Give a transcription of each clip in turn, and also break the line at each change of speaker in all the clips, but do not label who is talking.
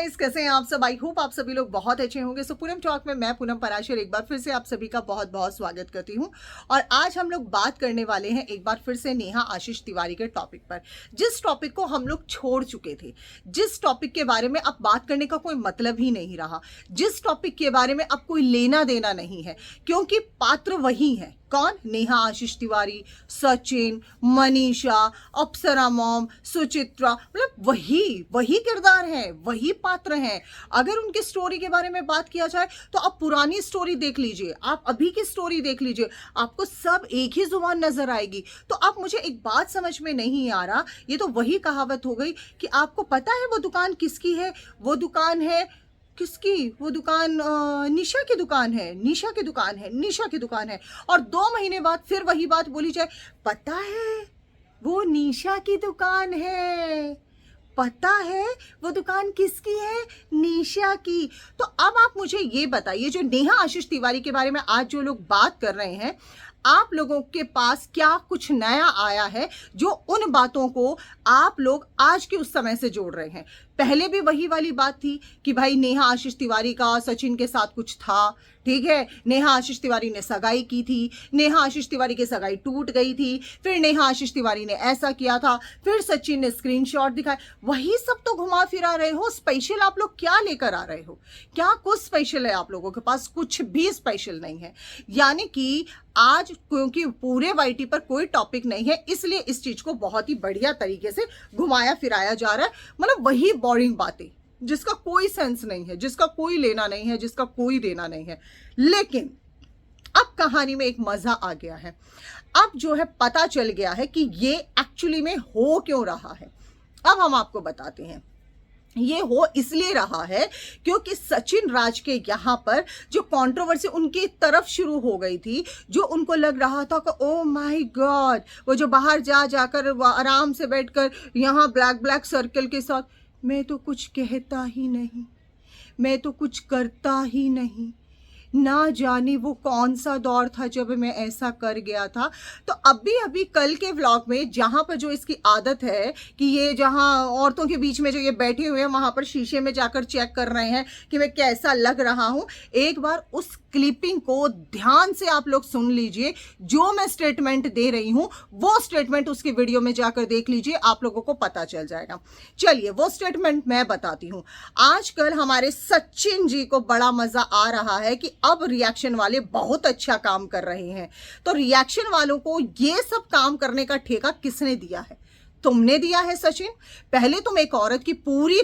Guys, कैसे हैं आप सब। आई होप आप सभी लोग बहुत अच्छे होंगे। सो पूनम टॉक में मैं पूनम पराशर एक बार फिर से आप सभी का बहुत बहुत स्वागत करती हूं। और आज हम लोग बात करने वाले हैं एक बार फिर से नेहा आशीष तिवारी के टॉपिक पर, जिस टॉपिक को हम लोग छोड़ चुके थे, जिस टॉपिक के बारे में अब बात करने का कोई मतलब ही नहीं रहा, जिस टॉपिक के बारे में अब कोई लेना देना नहीं है, क्योंकि पात्र वही है। कौन? नेहा आशीष तिवारी, सचिन, मनीषा, अप्सरा मॉम, सुचित्रा, मतलब वही किरदार है, वही पात्र हैं। अगर उनकी स्टोरी के बारे में बात किया जाए तो आप पुरानी स्टोरी देख लीजिए, आप अभी की स्टोरी देख लीजिए, आपको सब एक ही जुबान नजर आएगी। तो अब मुझे एक बात समझ में नहीं आ रहा, ये तो वही कहावत हो गई कि आपको पता है वो दुकान किसकी है? वो दुकान है किसकी? वो दुकान निशा की दुकान है, निशा की दुकान है, निशा की दुकान है। और 2 महीने बाद फिर वही बात बोली जाए, पता है वो निशा की दुकान है, पता है वो दुकान किसकी है? निशा की। तो अब आप मुझे ये बताइए, जो नेहा आशीष तिवारी के बारे में आज जो लोग बात कर रहे हैं, आप लोगों के पास क्या कुछ नया आया है जो उन बातों को आप लोग आज के उस समय से जोड़ रहे हैं? पहले भी वही वाली बात थी कि भाई नेहा आशीष तिवारी का सचिन के साथ कुछ था, ठीक है, नेहा आशीष तिवारी ने सगाई की थी, नेहा आशीष तिवारी की सगाई टूट गई थी, फिर नेहा आशीष तिवारी ने ऐसा किया था, फिर सचिन ने स्क्रीनशॉट दिखाए। वही सब तो घुमा फिरा रहे हो। स्पेशल आप लोग क्या लेकर आ रहे हो? क्या कुछ स्पेशल है आप लोगों के पास? कुछ भी स्पेशल नहीं है। यानी कि आज क्योंकि पूरे वाईटी पर कोई टॉपिक नहीं है, इसलिए इस चीज को बहुत ही बढ़िया तरीके से घुमाया फिराया जा रहा है। मतलब वही बोरिंग बातें जिसका कोई सेंस नहीं है, जिसका कोई लेना नहीं है, जिसका कोई देना नहीं है। लेकिन अब कहानी में एक मजा आ गया है। अब जो है पता चल गया है कि ये एक्चुअली में हो क्यों रहा है। अब हम आपको बताते हैं। ये हो इसलिए रहा है क्योंकि सचिन राज के यहाँ पर जो कंट्रोवर्सी उनकी तरफ शुरू हो गई थी, जो उनको लग रहा था कि ओ माय गॉड, वो जो बाहर जाकर आराम से बैठकर यहाँ ब्लैक सर्कल के साथ, मैं तो कुछ कहता ही नहीं, मैं तो कुछ करता ही नहीं, ना जाने वो कौन सा दौर था जब मैं ऐसा कर गया था। तो अभी कल के व्लॉग में जहाँ पर जो इसकी आदत है कि ये जहाँ औरतों के बीच में जो ये बैठे हुए हैं वहाँ पर शीशे में जाकर चेक कर रहे हैं कि मैं कैसा लग रहा हूँ, एक बार उस क्लिपिंग को ध्यान से आप लोग सुन लीजिए। जो मैं स्टेटमेंट दे रही हूँ वो स्टेटमेंट उसकी वीडियो में जाकर देख लीजिए, आप लोगों को पता चल जाएगा। चलिए वो स्टेटमेंट मैं बताती हूँ। आजकल हमारे सचिन जी को बड़ा मजा आ रहा है कि अब रिएक्शन वाले बहुत अच्छा काम कर रहे हैं। तो रिएक्शन वालों को ये सब काम करने का ठेका किसने दिया है? तुमने दिया है सचिन। पहले तुम एक औरत की पूरी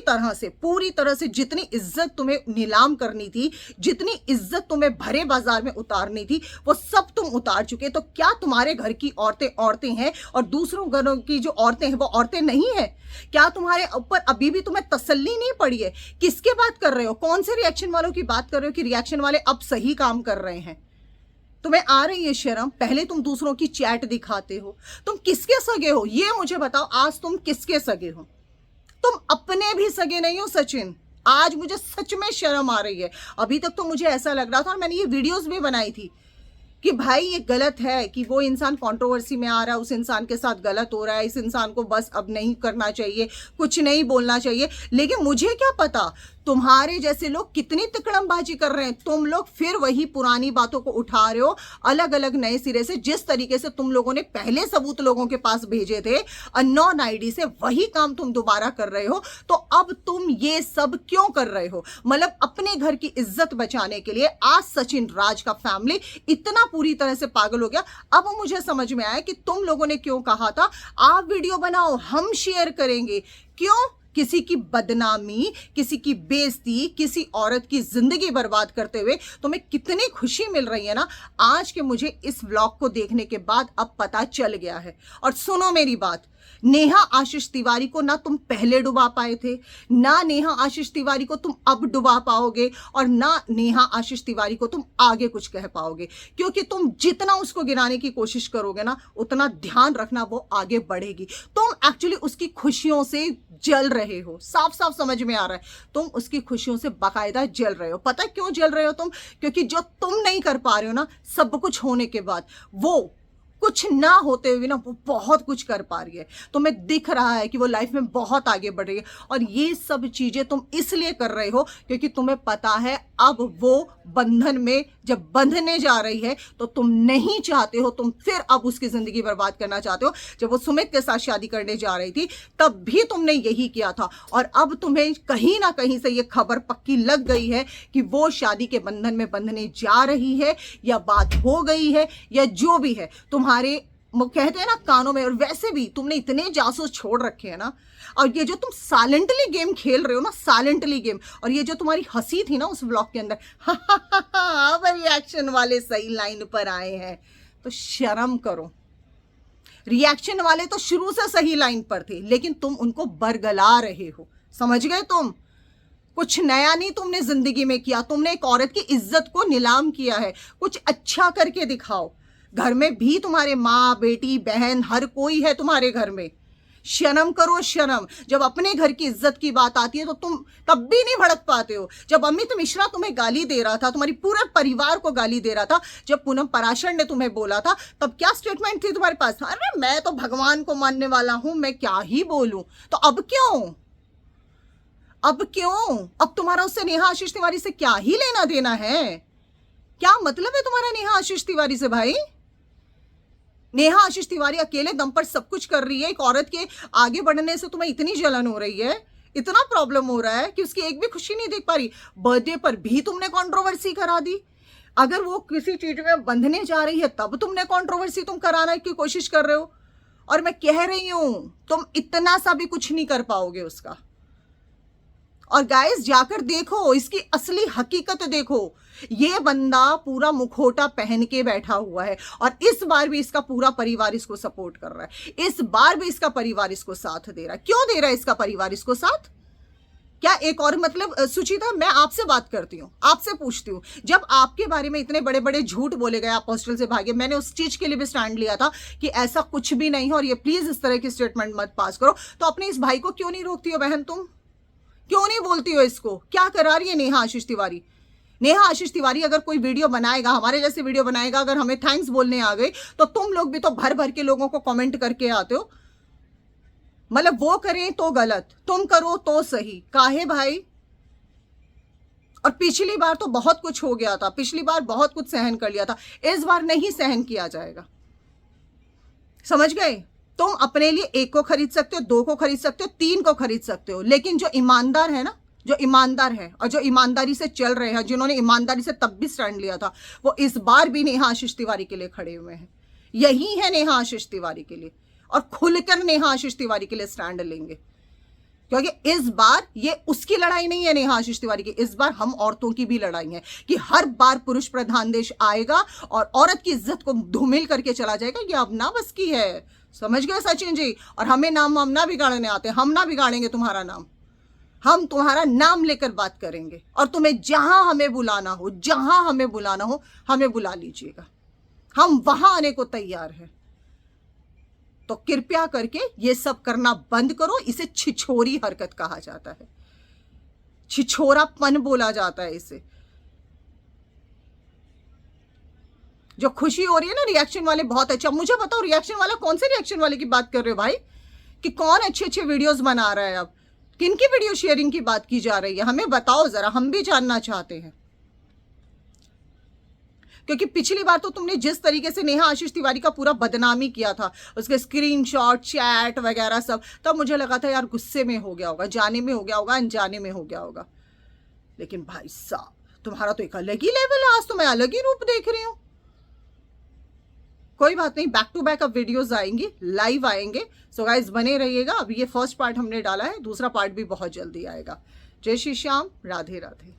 तरह से जितनी इज्जत तुम्हें नीलाम करनी थी, जितनी इज्जत तुम्हें भरे बाजार में उतारनी थी, वो सब तुम उतार चुके। तो क्या तुम्हारे घर की औरतें हैं और दूसरों घरों की जो औरतें हैं वो औरतें नहीं है? क्या तुम्हारे ऊपर अभी भी तुम्हें तसल्ली नहीं पड़ी है? किसके बात कर रहे हो? कौन से रिएक्शन वालों की बात कर रहे हो कि रिएक्शन वाले अब सही काम कर रहे हैं? तुम्हें आ रही है शर्म? पहले तुम दूसरों की चैट दिखाते हो। तुम किसके सगे हो ये मुझे बताओ। आज तुम किसके सगे हो? तुम अपने भी सगे नहीं हो सचिन। आज मुझे सच में शर्म आ रही है। अभी तक तो मुझे ऐसा लग रहा था, और मैंने ये वीडियोस भी बनाई थी कि भाई ये गलत है कि वो इंसान कंट्रोवर्सी में आ रहा है, उस इंसान के साथ गलत हो रहा है, इस इंसान को बस अब नहीं करना चाहिए, कुछ नहीं बोलना चाहिए। लेकिन मुझे क्या पता तुम्हारे जैसे लोग कितनी तिकड़मबाजी कर रहे हैं। तुम लोग फिर वही पुरानी बातों को उठा रहे हो अलग अलग नए सिरे से। जिस तरीके से तुम लोगों ने पहले सबूत लोगों के पास भेजे थे अननोन आईडी से, वही काम तुम दोबारा कर रहे हो। तो अब तुम ये सब क्यों कर रहे हो? मतलब अपने घर की इज्जत बचाने के लिए आज सचिन राज का फैमिली इतना पूरी तरह से पागल हो गया। अब मुझे समझ में आया कि तुम लोगों ने क्यों कहा था आप वीडियो बनाओ, हम शेयर करेंगे। क्यों? किसी की बदनामी, किसी की बेइज्जती, किसी औरत की जिंदगी बर्बाद करते हुए तुम्हें कितनी खुशी मिल रही है ना, आज के मुझे इस व्लॉग को देखने के बाद अब पता चल गया है। और सुनो मेरी बात, नेहा आशीष तिवारी को ना तुम पहले डुबा पाए थे, ना नेहा आशीष तिवारी को तुम अब डुबा पाओगे, और ना नेहा आशीष तिवारी को तुम आगे कुछ कह पाओगे। क्योंकि तुम जितना उसको गिराने की कोशिश करोगे ना, उतना ध्यान रखना वो आगे बढ़ेगी। तुम एक्चुअली उसकी खुशियों से जल रहे हो, साफ साफ समझ में आ रहा है। तुम उसकी खुशियों से बाकायदा जल रहे हो। पता है क्यों जल रहे हो तुम? क्योंकि जो तुम नहीं कर पा रहे हो ना सब कुछ होने के बाद, वो कुछ ना होते हुए ना वो बहुत कुछ कर पा रही है। तुम्हें दिख रहा है कि वो लाइफ में बहुत आगे बढ़ रही है, और ये सब चीजें तुम इसलिए कर रहे हो क्योंकि तुम्हें पता है अब वो बंधन में जब बंधने जा रही है तो तुम नहीं चाहते हो, तुम फिर अब उसकी जिंदगी बर्बाद करना चाहते हो। जब वो सुमित के साथ शादी करने जा रही थी तब भी तुमने यही किया था, और अब तुम्हें कहीं ना कहीं से ये खबर पक्की लग गई है कि वो शादी के बंधन में बंधने जा रही है, या बात हो गई है, या जो भी है तुम्हारे कहते हैं ना कानों में। और वैसे भी तुमने इतने जासूस छोड़ रखे हैं ना, और ये जो तुम साइलेंटली गेम खेल रहे हो ना, साइलेंटली गेम, और ये जो तुम्हारी हंसी थी ना उस व्लॉग के अंदर, अब रिएक्शन वाले सही लाइन पर आए हैं, तो शर्म करो। रिएक्शन वाले तो शुरू से सही लाइन पर थे, लेकिन तुम उनको बरगला रहे हो, समझ गए? तुम कुछ नया नहीं तुमने जिंदगी में किया, तुमने एक औरत की इज्जत को नीलाम किया है। कुछ अच्छा करके दिखाओ। घर में भी तुम्हारे माँ, बेटी, बहन, हर कोई है तुम्हारे घर में। शर्म करो, शर्म। जब अपने घर की इज्जत की बात आती है तो तुम तब भी नहीं भड़क पाते हो। जब अमित मिश्रा तुम्हें गाली दे रहा था, तुम्हारी पूरे परिवार को गाली दे रहा था, जब पूनम पराशर ने तुम्हें बोला था, तब क्या स्टेटमेंट थी तुम्हारे पास? अरे मैं तो भगवान को मानने वाला हूं, मैं क्या ही बोलूं। तो अब क्यों? अब क्यों? अब तुम्हारा उससे नेहा आशीष तिवारी से क्या ही लेना देना है? क्या मतलब है तुम्हारा नेहा आशीष तिवारी से भाई? नेहा आशीष तिवारी अकेले दम पर सब कुछ कर रही है। एक औरत के आगे बढ़ने से तुम्हें इतनी जलन हो रही है, इतना प्रॉब्लम हो रहा है कि उसकी एक भी खुशी नहीं देख पा रही। बर्थडे पर भी तुमने कंट्रोवर्सी करा दी। अगर वो किसी चीज में बंधने जा रही है तब तुमने कंट्रोवर्सी तुम कराने की कोशिश कर रहे हो। और मैं कह रही हूं तुम इतना सा भी कुछ नहीं कर पाओगे उसका। और गाइस जाकर देखो, इसकी असली हकीकत देखो। ये बंदा पूरा मुखौटा पहन के बैठा हुआ है, और इस बार भी इसका पूरा परिवार इसको सपोर्ट कर रहा है। इस बार भी इसका परिवार इसको साथ दे रहा है। क्यों दे रहा है इसका परिवार इसको साथ? क्या एक और मतलब सुचिता, मैं आपसे बात करती हूँ, आपसे पूछती हूँ, जब आपके बारे में इतने बड़े बड़े झूठ बोले गए, आप हॉस्टल से भागे, मैंने उस चीज के लिए भी स्टैंड लिया था कि ऐसा कुछ भी नहीं है और ये प्लीज इस तरह की स्टेटमेंट मत पास करो, तो अपने इस भाई को क्यों नहीं रोकती हो बहन? तुम क्यों नहीं बोलती हो इसको? क्या करा रही है नेहा आशीष तिवारी? नेहा आशीष तिवारी अगर कोई वीडियो बनाएगा, हमारे जैसे वीडियो बनाएगा, अगर हमें थैंक्स बोलने आ गई, तो तुम लोग भी तो भर भर के लोगों को कमेंट करके आते हो। मतलब वो करें तो गलत, तुम करो तो सही। काहे भाई? और पिछली बार तो बहुत कुछ हो गया था, पिछली बार बहुत कुछ सहन कर लिया था, इस बार नहीं सहन किया जाएगा। समझ गए? तुम अपने लिए एक को खरीद सकते हो, दो को खरीद सकते हो, तीन को खरीद सकते हो, लेकिन जो ईमानदार है ना, जो ईमानदार है और जो ईमानदारी से चल रहे हैं, जिन्होंने ईमानदारी से तब भी स्टैंड लिया था, वो इस बार भी नेहा आशीष तिवारी के लिए खड़े हुए हैं। यही है नेहा आशीष तिवारी के लिए, और खुलकर नेहा आशीष तिवारी के लिए स्टैंड लेंगे, क्योंकि इस बार ये उसकी लड़ाई नहीं है नेहा आशीष तिवारी की, इस बार हम औरतों की भी लड़ाई है कि हर बार पुरुष प्रधान देश आएगा और औरत की इज्जत को धूमिल करके चला जाएगा। ये अब ना बस की है, समझ गए सचिन जी? और हमें नाम हम ना बिगाड़ने आते, हम ना बिगाड़ेंगे तुम्हारा नाम, हम तुम्हारा नाम लेकर बात करेंगे, और तुम्हें जहां हमें बुलाना हो, जहां हमें बुलाना हो, हमें बुला लीजिएगा, हम वहां आने को तैयार हैं। तो कृपया करके ये सब करना बंद करो। इसे छिछोरी हरकत कहा जाता है, छिछोरापन बोला जाता है इसे। जो खुशी हो रही है ना रिएक्शन वाले, बहुत अच्छा। मुझे बताओ रिएक्शन वाला, कौन से रिएक्शन वाले की बात कर रहे हो भाई? कि कौन अच्छे अच्छे वीडियोस बना रहा है? अब किन की वीडियो शेयरिंग की बात की जा रही है? हमें बताओ जरा, हम भी जानना चाहते हैं। क्योंकि पिछली बार तो तुमने जिस तरीके से नेहा आशीष तिवारी का पूरा बदनामी किया था, उसके स्क्रीनशॉट, चैट वगैरह सब, तब मुझे लगा था यार गुस्से में हो गया होगा, जाने में हो गया होगा, अनजाने में हो गया होगा। लेकिन भाई साहब तुम्हारा तो एक अलग ही लेवल है, आज तो मैं अलग ही रूप देख रही हूं। कोई बात नहीं, बैक टू बैक अब वीडियोस आएंगी, लाइव आएंगे। सो गाइस बने रहिएगा। अब ये फर्स्ट पार्ट हमने डाला है, दूसरा पार्ट भी बहुत जल्दी आएगा। जय श्री श्याम, राधे राधे।